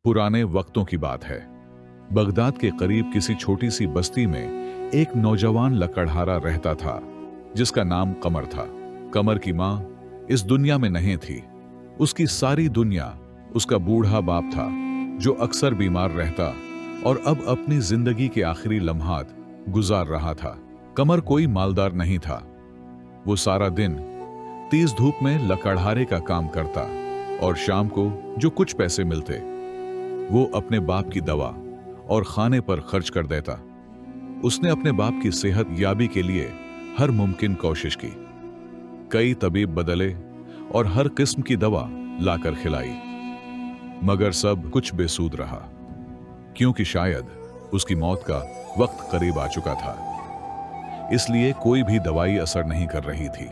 पुराने वक्तों की बात है। बगदाद के करीब किसी छोटी सी बस्ती में एक नौजवान लकड़हारा रहता था जिसका नाम कमर था। कमर की मां इस दुनिया में नहीं थी। उसकी सारी दुनिया उसका बूढ़ा बाप था जो अक्सर बीमार रहता और अब अपनी जिंदगी के आखिरी लम्हात गुजार रहा था। कमर कोई मालदार नहीं था। वो सारा दिन तेज धूप में लकड़हारे का काम करता और शाम को जो कुछ पैसे मिलते वो अपने बाप की दवा और खाने पर खर्च कर देता। उसने अपने बाप की सेहत याबी के लिए हर मुमकिन कोशिश की। कई तबीब बदले और हर किस्म की दवा लाकर खिलाई, मगर सब कुछ बेसूद रहा, क्योंकि शायद उसकी मौत का वक्त करीब आ चुका था। इसलिए कोई भी दवाई असर नहीं कर रही थी।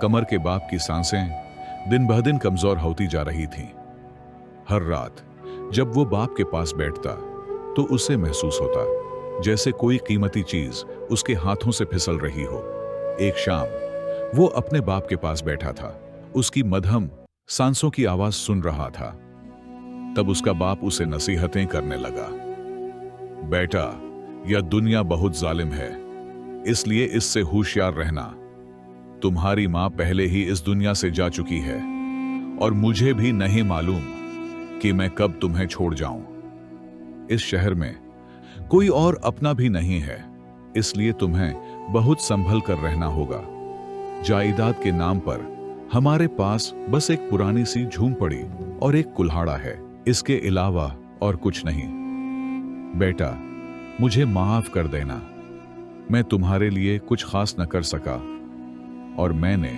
कमर के बाप की सांसें दिन ब दिन कमजोर होती जा रही थीं। हर रात जब वो बाप के पास बैठता तो उसे महसूस होता जैसे कोई कीमती चीज उसके हाथों से फिसल रही हो। एक शाम वो अपने बाप के पास बैठा था, उसकी मध्यम सांसों की आवाज सुन रहा था। तब उसका बाप उसे नसीहतें करने लगा। बेटा, यह दुनिया बहुत जालिम है, इसलिए इससे होशियार रहना। तुम्हारी मां पहले ही इस दुनिया से जा चुकी है और मुझे भी नहीं मालूम कि मैं कब तुम्हें छोड़ जाऊं। इस शहर में कोई और अपना भी नहीं है, इसलिए तुम्हें बहुत संभल कर रहना होगा। जायदाद के नाम पर हमारे पास बस एक पुरानी सी झूमपड़ी और एक कुल्हाड़ा है, इसके अलावा और कुछ नहीं। बेटा, मुझे माफ कर देना, मैं तुम्हारे लिए कुछ खास न कर सका और मैंने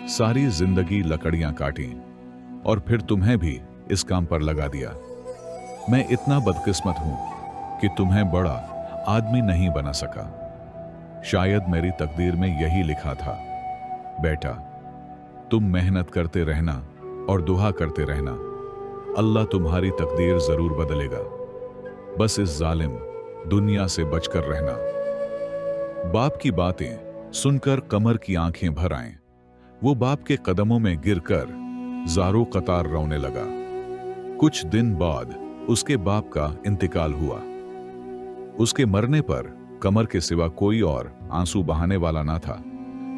सारी जिंदगी लकड़ियां काटी और फिर तुम्हें भी इस काम पर लगा दिया। मैं इतना बदकिस्मत हूं कि तुम्हें बड़ा आदमी नहीं बना सका। शायद मेरी तकदीर में यही लिखा था। बेटा, तुम मेहनत करते रहना और दुआ करते रहना, अल्लाह तुम्हारी तकदीर जरूर बदलेगा। बस इस जालिम दुनिया से बचकर रहना। बाप की बातें सुनकर कमर की आंखें भर आएं। वो बाप के कदमों में गिरकर जारो कतार रोने लगा। कुछ दिन बाद उसके बाप का इंतकाल हुआ। उसके मरने पर कमर के सिवा कोई और आंसू बहाने वाला ना था।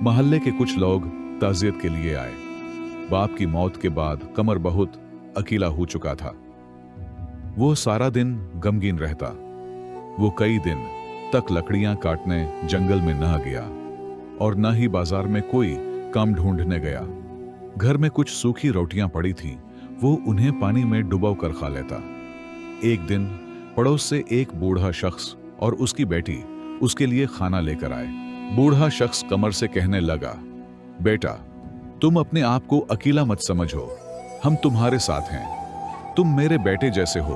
मोहल्ले के कुछ लोग ताज़ियत के लिए आए। बाप की मौत के बाद कमर बहुत अकेला हो चुका था। वो सारा दिन गमगीन रहता। वो कई दिन तक लकड़ियां काटने जंगल में न गया और न ही बाजार में कोई काम ढूंढने गया। घर में कुछ सूखी रोटियां पड़ी थीं, वो उन्हें पानी में डुबो कर खा लेता। एक दिन पड़ोस से एक बूढ़ा शख्स और उसकी बेटी उसके लिए खाना लेकर आए। बूढ़ा शख्स कमर से कहने लगा, बेटा, तुम अपने आप को अकेला मत समझो, हम तुम्हारे साथ हैं। तुम मेरे बेटे जैसे हो।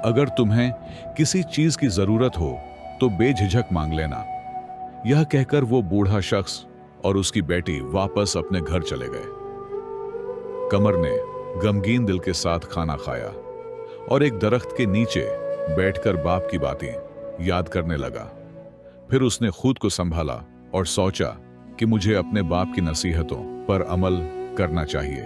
अगर तुम्हें किसी चीज की जरूरत हो तो बेझिझक मांग लेना। यह कहकर वो बूढ़ा शख्स और उसकी बेटी वापस अपने घर चले गए। कमर ने गमगीन दिल के साथ खाना खाया और एक दरख्त के नीचे बैठकर बाप की बातें याद करने लगा। फिर उसने खुद को संभाला और सोचा कि मुझे अपने बाप की नसीहतों पर अमल करना चाहिए।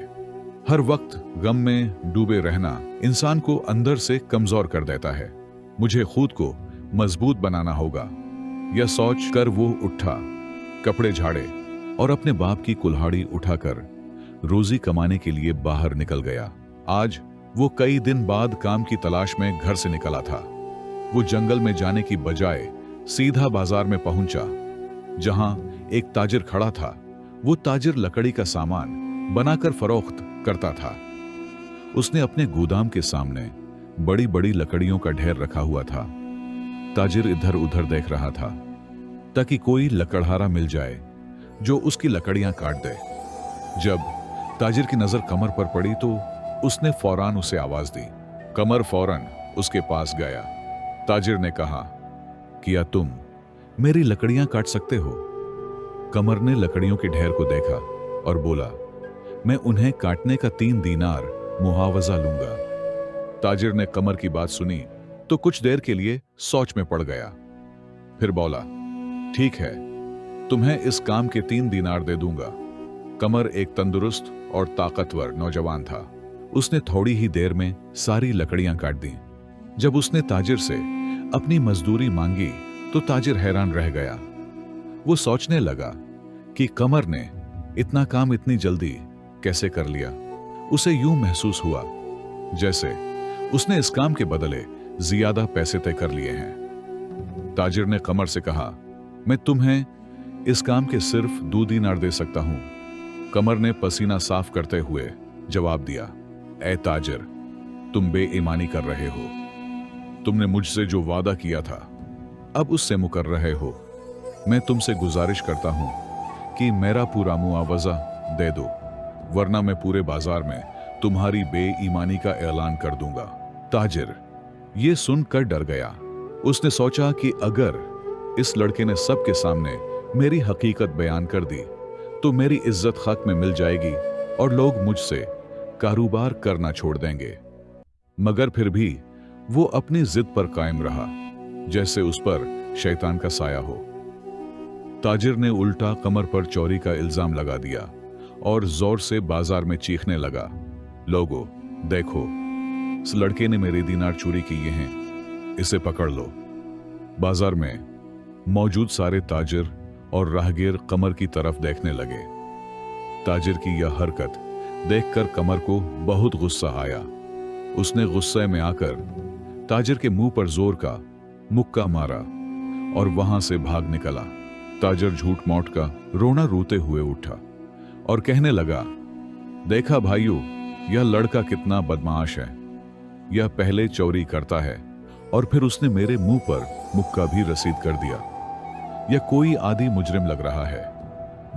हर वक्त गम में डूबे रहना इंसान को अंदर से कमजोर कर देता है। मुझे खुद को मजबूत बनाना होगा। यह सोच कर वो उठा, कपड़े झाड़े और अपने बाप की कुल्हाड़ी उठाकर रोजी कमाने के लिए बाहर निकल गया। आज वो कई दिन बाद काम की तलाश में घर से निकला था। वो जंगल में जाने की बजाय सीधा बाजार में पहुंचा, जहां एक ताजिर खड़ा था। वो ताजिर लकड़ी का सामान बनाकर फरोख्त करता था। उसने अपने गोदाम के सामने बड़ी बड़ी लकड़ियों का ढेर रखा हुआ था। ताजिर इधर उधर देख रहा था ताकि कोई लकड़हारा मिल जाए जो उसकी लकड़ियां काट दे। जब ताजिर की नजर कमर पर पड़ी तो उसने फौरन उसे आवाज दी। कमर फौरन उसके पास गया। ताजिर ने कहा, क्या तुम मेरी लकड़ियां काट सकते हो? कमर ने लकड़ियों के ढेर को देखा और बोला, मैं उन्हें काटने का 3 दीनार मुआवजा लूंगा। ताजिर ने कमर की बात सुनी तो कुछ देर के लिए सोच में पड़ गया। फिर बोला, ठीक है, तुम्हें इस काम के 3 दीनार दे दूंगा। कमर एक तंदुरुस्त और ताकतवर नौजवान था। उसने थोड़ी ही देर में सारी लकड़ियां काट दी। जब उसने ताजिर से अपनी मजदूरी मांगी तो ताजिर हैरान रह गया। वो सोचने लगा कि कमर ने इतना काम इतनी जल्दी कैसे कर लिया। उसे यूं महसूस हुआ जैसे उसने इस काम के बदले ज्यादा पैसे तय कर लिए हैं। ताजिर ने कमर से कहा, मैं तुम्हें इस काम के सिर्फ 2 दीनार दे सकता हूं। कमर ने पसीना साफ करते हुए जवाब दिया, ए ताजिर, तुम बेईमानी कर रहे हो। तुमने मुझसे जो वादा किया था अब उससे मुकर रहे हो। मैं तुमसे गुजारिश करता हूं कि मेरा पूरा मुआवजा दे दो, वरना मैं पूरे बाजार में तुम्हारी बेईमानी का ऐलान कर दूंगा। ताजिर ये सुनकर डर गया। उसने सोचा कि अगर इस लड़के ने सबके सामने मेरी हकीकत बयान कर दी तो मेरी इज्जत खाक में मिल जाएगी और लोग मुझसे कारोबार करना छोड़ देंगे। मगर फिर भी वो अपनी जिद पर कायम रहा, जैसे उस पर शैतान का साया हो। ताजिर ने उल्टा कमर पर चोरी का इल्जाम लगा दिया और जोर से बाजार में चीखने लगा, लोगो देखो, इस लड़के ने मेरे दीनार चोरी किए हैं, इसे पकड़ लो। बाजार में मौजूद सारे ताजिर और राहगीर कमर की तरफ देखने लगे। ताजिर की यह हरकत देखकर कमर को बहुत गुस्सा आया। उसने गुस्से में आकर ताजिर के मुंह पर जोर का मुक्का मारा और वहां से भाग निकला। ताजिर झूठ मूठ का रोना रोते हुए उठा और कहने लगा, देखा भाइयों, यह लड़का कितना बदमाश है। यह पहले चोरी करता है और फिर उसने मेरे मुंह पर मुक्का भी रसीद कर दिया। यह कोई आदि मुजरिम लग रहा है।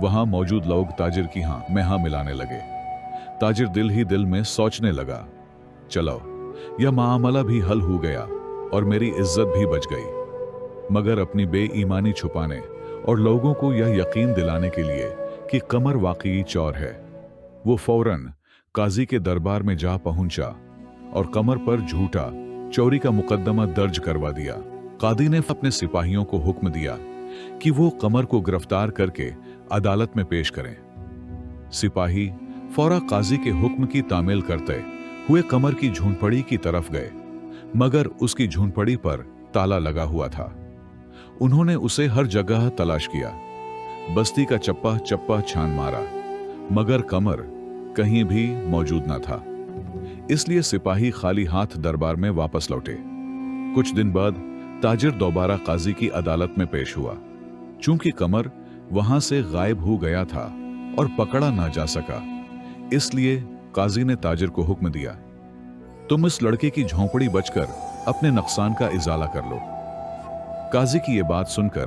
वहां मौजूद लोग ताजिर की हां में हां मिलाने लगे। ताजिर दिल ही दिल में सोचने लगा, चलो यह मामला भी हल हो गया और मेरी इज्जत भी बच गई। मगर अपनी बेईमानी छुपाने और लोगों को यह यकीन दिलाने के लिए कि कमर वाकई चोर है, वो फौरन काजी के दरबार में जा पहुंचा और कमर पर झूठा चोरी का मुकदमा दर्ज करवा दिया। कादी ने अपने सिपाहियों को हुक्म दिया कि वो कमर को गिरफ्तार करके अदालत में पेश करें। सिपाही फौरा काजी के हुक्म की तामील करते हुए कमर की झूंपड़ी की तरफ गए, मगर उसकी झूंपड़ी पर ताला लगा हुआ था। उन्होंने उसे हर जगह तलाश किया, बस्ती का चप्पा चप्पा छान मारा, मगर कमर कहीं भी मौजूद न था। इसलिए सिपाही खाली हाथ दरबार में वापस लौटे। कुछ दिन बाद ताजिर दोबारा काजी की अदालत में पेश हुआ। चूंकि कमर वहां से गायब हो गया था और पकड़ा ना जा सका, इसलिए काजी ने ताजिर को हुक्म दिया, तुम इस लड़के की झोंपड़ी बचकर अपने नुकसान का इजाला कर लो। काजी की यह बात सुनकर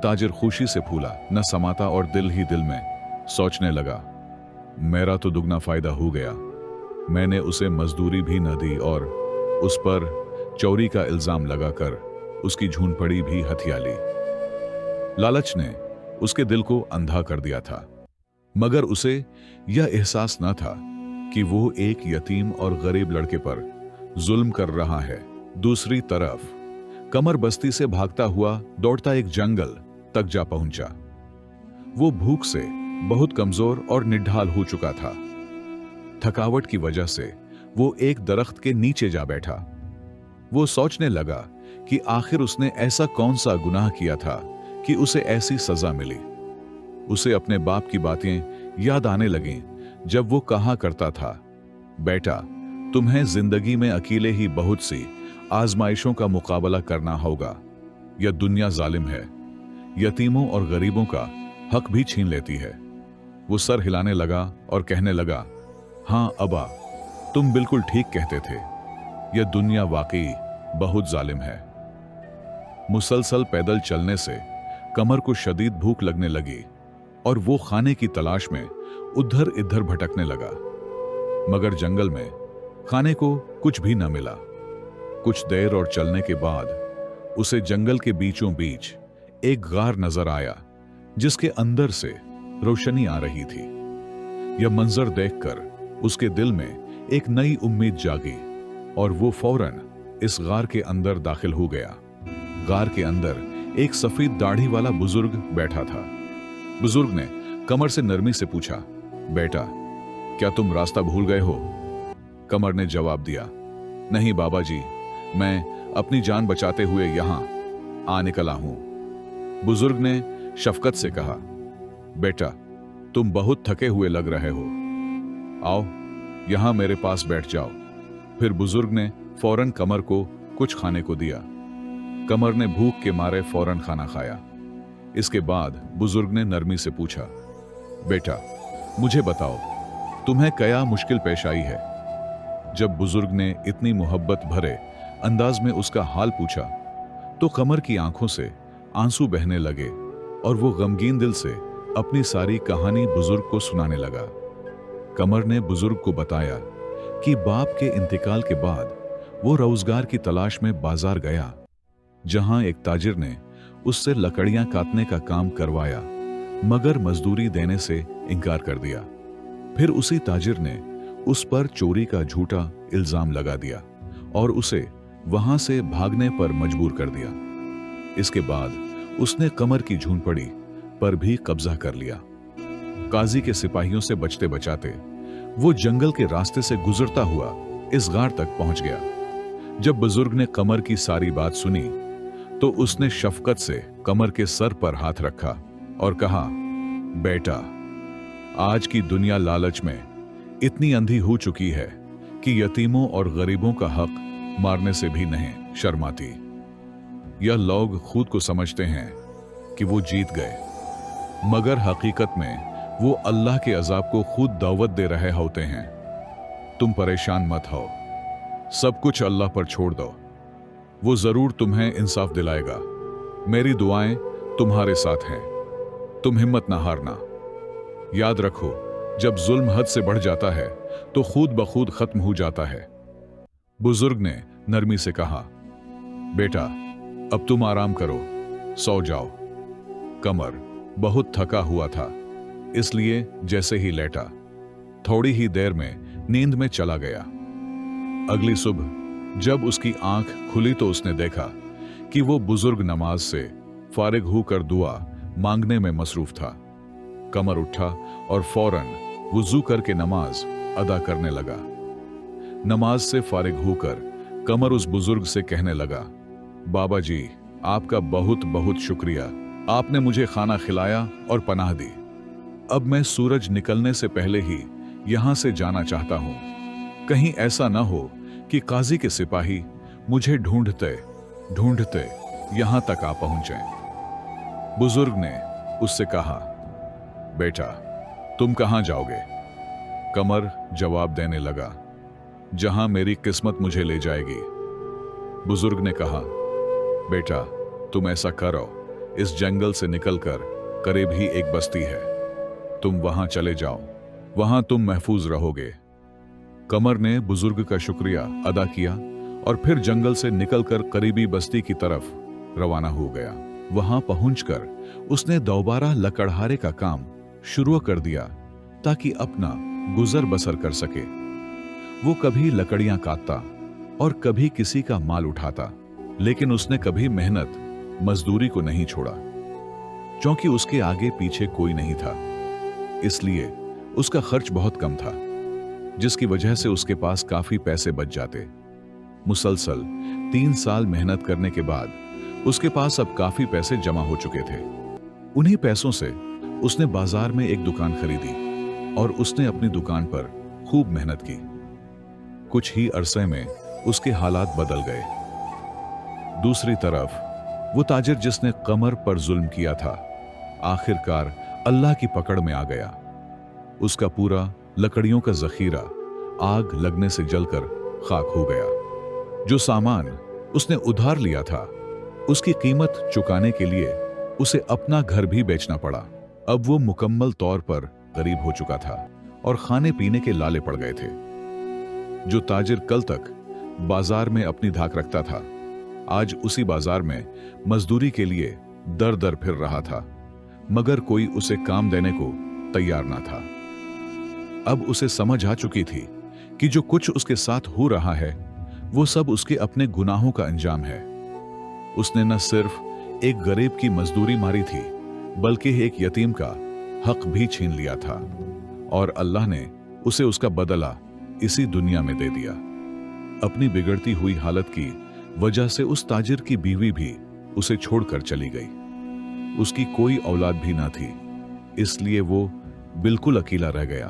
ताजिर खुशी से फूला न समाता और दिल ही दिल में सोचने लगा, मेरा तो दुगना फायदा हो गया। मैंने उसे मजदूरी भी न दी और उस पर चोरी का इल्जाम लगाकर उसकी झूंपड़ी भी हथिया ली। लालच ने उसके दिल को अंधा कर दिया था, मगर उसे यह एहसास न था कि वो एक यतीम और गरीब लड़के पर जुल्म कर रहा है। दूसरी तरफ कमर बस्ती से भागता हुआ दौड़ता एक जंगल तक जा पहुंचा। वो भूख से बहुत कमजोर और निढाल हो चुका था। थकावट की वजह से वो एक दरख्त के नीचे जा बैठा। वो सोचने लगा कि आखिर उसने ऐसा कौन सा गुनाह किया था कि उसे ऐसी सजा मिली। उसे अपने बाप की बातें याद आने लगीं, जब वो कहा करता था, बेटा, तुम्हें जिंदगी में अकेले ही बहुत सी आजमाइशों का मुकाबला करना होगा। यह दुनिया जालिम है, यतीमों और गरीबों का हक भी छीन लेती है। वो सर हिलाने लगा और कहने लगा, हाँ अबा, तुम बिल्कुल ठीक कहते थे। यह दुनिया वाकई बहुत जालिम है। मुसलसल पैदल चलने से कमर को शदीद भूख लगने लगी और वो खाने की तलाश में उधर इधर भटकने लगा, मगर जंगल में खाने को कुछ भी न मिला। कुछ देर और चलने के बाद उसे जंगल के बीचों बीच एक गार नजर आया, जिसके अंदर से रोशनी आ रही थी। यह मंजर देखकर उसके दिल में एक नई उम्मीद जागी और वो फौरन इस गार के अंदर दाखिल हो गया। गार के अंदर एक सफेद दाढ़ी वाला बुजुर्ग बैठा था। बुजुर्ग ने कमर से नरमी से पूछा, बेटा, क्या तुम रास्ता भूल गए हो? कमर ने जवाब दिया, नहीं बाबा जी, मैं अपनी जान बचाते हुए यहां आ निकला हूं। बुजुर्ग ने शफकत से कहा, बेटा तुम बहुत थके हुए लग रहे हो, आओ यहां मेरे पास बैठ जाओ। फिर बुजुर्ग ने फौरन कमर को कुछ खाने को दिया। कमर ने भूख के मारे फौरन खाना खाया। इसके बाद बुजुर्ग ने नरमी से पूछा, बेटा मुझे बताओ तुम्हें क्या मुश्किल पेश आई है। जब बुजुर्ग ने इतनी मोहब्बत भरे अंदाज में उसका हाल पूछा तो कमर की आंखों से आंसू बहने लगे और वो गमगीन दिल से अपनी सारी कहानी बुजुर्ग को सुनाने लगा। कमर ने बुजुर्ग को बताया कि बाप के इंतकाल के बाद वो रोजगार की तलाश में बाजार गया, जहां एक ताजिर ने उससे लकड़ियां काटने का काम करवाया, मगर मजदूरी देने से इनकार कर दिया। फिर उसी ताजिर ने उस पर चोरी का झूठा इल्जाम लगा दिया और उसे वहां से भागने पर मजबूर कर दिया। इसके बाद उसने कमर की झूंपड़ी पर भी कब्जा कर लिया। काजी के सिपाहियों से बचते बचाते वो जंगल के रास्ते से गुजरता हुआ इस गार तक पहुंच गया। जब बुजुर्ग ने कमर की सारी बात सुनी तो उसने शफकत से कमर के सर पर हाथ रखा और कहा, बेटा आज की दुनिया लालच में इतनी अंधी हो चुकी है कि यतीमों और गरीबों का हक मारने से भी नहीं शर्माती। यह लोग खुद को समझते हैं कि वो जीत गए, मगर हकीकत में वो अल्लाह के अजाब को खुद दावत दे रहे होते हैं। तुम परेशान मत हो, सब कुछ अल्लाह पर छोड़ दो, वो जरूर तुम्हें इंसाफ दिलाएगा। मेरी दुआएं तुम्हारे साथ हैं, तुम हिम्मत ना हारना। याद रखो, जब जुल्म हद से बढ़ जाता है तो खुद ब खुद खत्म हो जाता है। बुजुर्ग ने नरमी से कहा, बेटा अब तुम आराम करो, सो जाओ। कमर बहुत थका हुआ था, इसलिए जैसे ही लेटा थोड़ी ही देर में नींद में चला गया। अगली सुबह जब उसकी आंख खुली तो उसने देखा कि वो बुजुर्ग नमाज से फारिग होकर दुआ मांगने में मसरूफ था। कमर उठा और फौरन वुजू करके नमाज अदा करने लगा। नमाज से फारिग होकर कमर उस बुजुर्ग से कहने लगा, बाबा जी आपका बहुत बहुत शुक्रिया, आपने मुझे खाना खिलाया और पनाह दी। अब मैं सूरज निकलने से पहले ही यहां से जाना चाहता हूं। कहीं ऐसा ना हो कि काजी के सिपाही मुझे ढूंढते ढूंढते यहां तक आ पहुंचे। बुजुर्ग ने उससे कहा, बेटा तुम कहां जाओगे? कमर जवाब देने लगा, जहां मेरी किस्मत मुझे ले जाएगी। बुजुर्ग ने कहा, बेटा तुम ऐसा करो, इस जंगल से निकलकर करीब ही एक बस्ती है, तुम वहां चले जाओ, वहां तुम महफूज रहोगे। कमर ने बुजुर्ग का शुक्रिया अदा किया और फिर जंगल से निकलकर करीबी बस्ती की तरफ रवाना हो गया। वहां पहुंचकर उसने दोबारा लकड़हारे का काम शुरू कर दिया ताकि अपना गुजर बसर कर सके। वो कभी लकड़ियां काटता और कभी किसी का माल उठाता, लेकिन उसने कभी मेहनत मजदूरी को नहीं छोड़ा, क्योंकि उसके आगे पीछे कोई नहीं था। इसलिए उसका खर्च बहुत कम था, जिसकी वजह से उसके पास काफी पैसे बच जाते। मुसलसल 3 साल मेहनत करने के बाद उसके पास अब काफी पैसे जमा हो चुके थे। उन्हीं पैसों से उसने बाजार में एक दुकान खरीदी और उसने अपनी दुकान पर खूब मेहनत की। कुछ ही अरसे में उसके हालात बदल गए। दूसरी तरफ वो ताजिर जिसने कमर पर जुल्म किया था, आखिरकार अल्लाह की पकड़ में आ गया। उसका पूरा लकड़ियों का जखीरा आग लगने से जलकर खाक हो गया। जो सामान उसने उधार लिया था, उसकी कीमत चुकाने के लिए उसे अपना घर भी बेचना पड़ा। अब वो मुकम्मल तौर पर गरीब हो चुका था और खाने पीने के लाले पड़ गए थे। जो ताजिर कल तक बाजार में अपनी धाक रखता था, आज उसी बाजार में मजदूरी के लिए दर दर फिर रहा था, मगर कोई उसे काम देने को तैयार ना था। अब उसे समझ आ चुकी थी कि जो कुछ उसके साथ हो रहा है वो सब उसके अपने गुनाहों का अंजाम है। उसने न सिर्फ एक गरीब की मजदूरी मारी थी, बल्कि एक यतीम का हक भी छीन लिया था, और अल्लाह ने उसे उसका बदला इसी दुनिया में दे दिया। अपनी बिगड़ती हुई हालत की वजह से उस ताजिर की बीवी भी उसे छोड़कर चली गई। उसकी कोई औलाद भी ना थी, इसलिए वो बिल्कुल अकेला रह गया।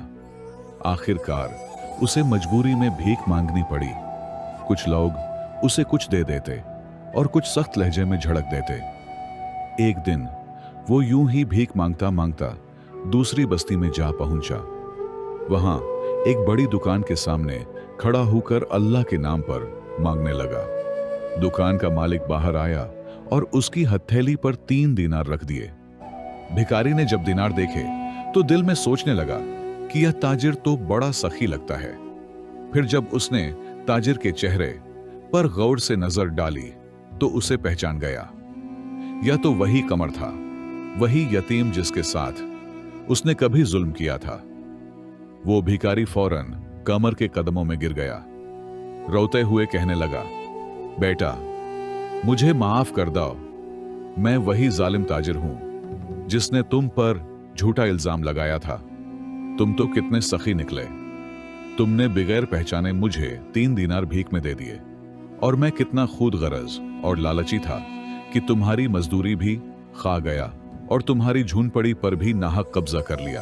आखिरकार उसे मजबूरी में भीख मांगनी पड़ी। कुछ लोग उसे कुछ दे देते और कुछ सख्त लहजे में झड़क देते। एक दिन वो यूं ही भीख मांगता मांगता दूसरी बस्ती में जा पहुंचा। वहां एक बड़ी दुकान के सामने खड़ा होकर अल्लाह के नाम पर मांगने लगा। दुकान का मालिक बाहर आया और उसकी हथेली पर 3 दीनार रख दिए। भिखारी ने जब दीनार देखे तो दिल में सोचने लगा कि यह ताजिर तो बड़ा सखी लगता है। फिर जब उसने ताजिर के चेहरे पर गौर से नजर डाली तो उसे पहचान गया। यह तो वही कमर था, वही यतीम जिसके साथ उसने कभी जुल्म किया था। वो भिखारी फौरन कमर के कदमों में गिर गया। रोते हुए कहने लगा, बेटा मुझे माफ कर दो, मैं वही जालिम ताजिर हूं जिसने तुम पर झूठा इल्जाम लगाया था। तुम तो कितने सखी निकले। तुमने बिगैर पहचाने मुझे 3 दीनार भीख में दे दिए और मैं कितना खुद गरज और लालची था कि तुम्हारी मजदूरी भी खा गया और तुम्हारी झूनपड़ी पर भी नाहक कब्जा कर लिया।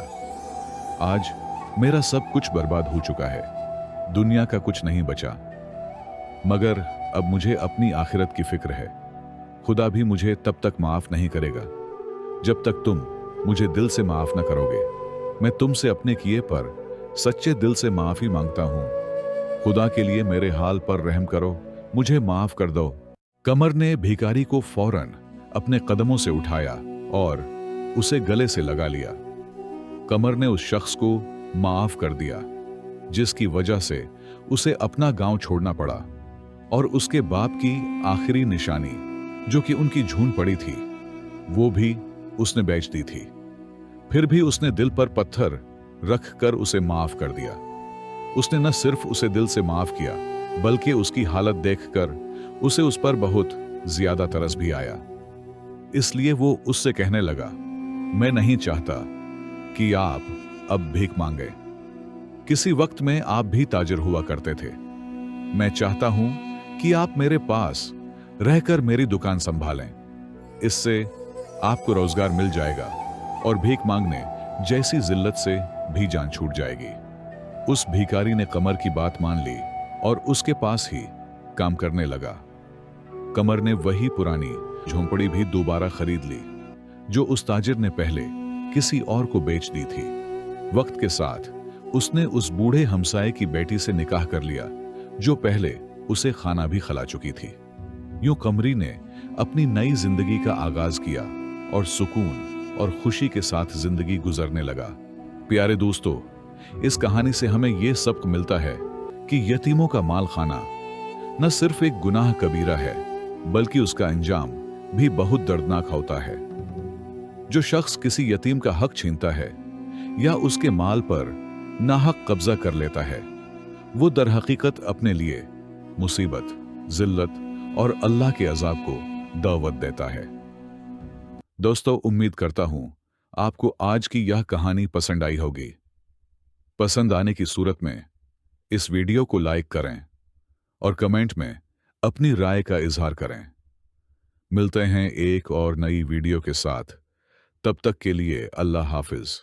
आज मेरा सब कुछ बर्बाद हो चुका है, दुनिया का कुछ नहीं बचा। मगर अब मुझे अपनी आखिरत की फिक्र है। खुदा भी मुझे तब तक माफ नहीं करेगा जब तक तुम मुझे दिल से माफ न करोगे। मैं तुमसे अपने किए पर सच्चे दिल से माफी मांगता हूं। खुदा के लिए मेरे हाल पर रहम करो, मुझे माफ कर दो। कमर ने भिखारी को फौरन अपने कदमों से उठाया और उसे गले से लगा लिया। कमर ने उस शख्स को माफ कर दिया जिसकी वजह से उसे अपना गांव छोड़ना पड़ा और उसके बाप की आखिरी निशानी जो कि उनकी झूनपड़ी थी वो भी उसने बेच दी थी। फिर भी उसने दिल पर पत्थर रख कर उसे माफ कर दिया। उसने न सिर्फ उसे दिल से माफ किया बल्कि उसकी हालत देखकर उसे उस पर बहुत ज्यादा तरस भी आया। इसलिए वो उससे कहने लगा, मैं नहीं चाहता कि आप अब भीख मांगे। किसी वक्त में आप भी ताजिर हुआ करते थे। मैं चाहता हूं कि आप मेरे पास रहकर मेरी दुकान संभालें। इससे आपको रोजगार मिल जाएगा और भीख मांगने जैसी जिल्लत से भी जान छूट जाएगी। उस भिखारी ने कमर की बात मान ली और उसके पास ही काम करने लगा। कमर ने वही पुरानी झोंपड़ी भी दोबारा खरीद ली जो उस ताजिर ने पहले किसी और को बेच दी थी। वक्त के साथ उसने उस बूढ़े हमसाये की बेटी से निकाह कर लिया जो पहले उसे खाना भी खिला चुकी थी। यूं कमरी ने अपनी नई जिंदगी का आगाज किया और सुकून और खुशी के साथ जिंदगी गुजरने लगा। प्यारे दोस्तों, इस कहानी से हमें यह सबक मिलता है कि यतीमों का माल खाना न सिर्फ एक गुनाह कबीरा है बल्कि उसका अंजाम भी बहुत दर्दनाक होता है। जो शख्स किसी यतीम का हक छीनता है या उसके माल पर नाहक कब्जा कर लेता है वो दरहकीकत अपने लिए मुसीबत, जिल्लत और अल्लाह के अजाब को दावत देता है। दोस्तों, उम्मीद करता हूं आपको आज की यह कहानी पसंद आई होगी। पसंद आने की सूरत में इस वीडियो को लाइक करें और कमेंट में अपनी राय का इजहार करें। मिलते हैं एक और नई वीडियो के साथ। तब तक के लिए अल्लाह हाफिज।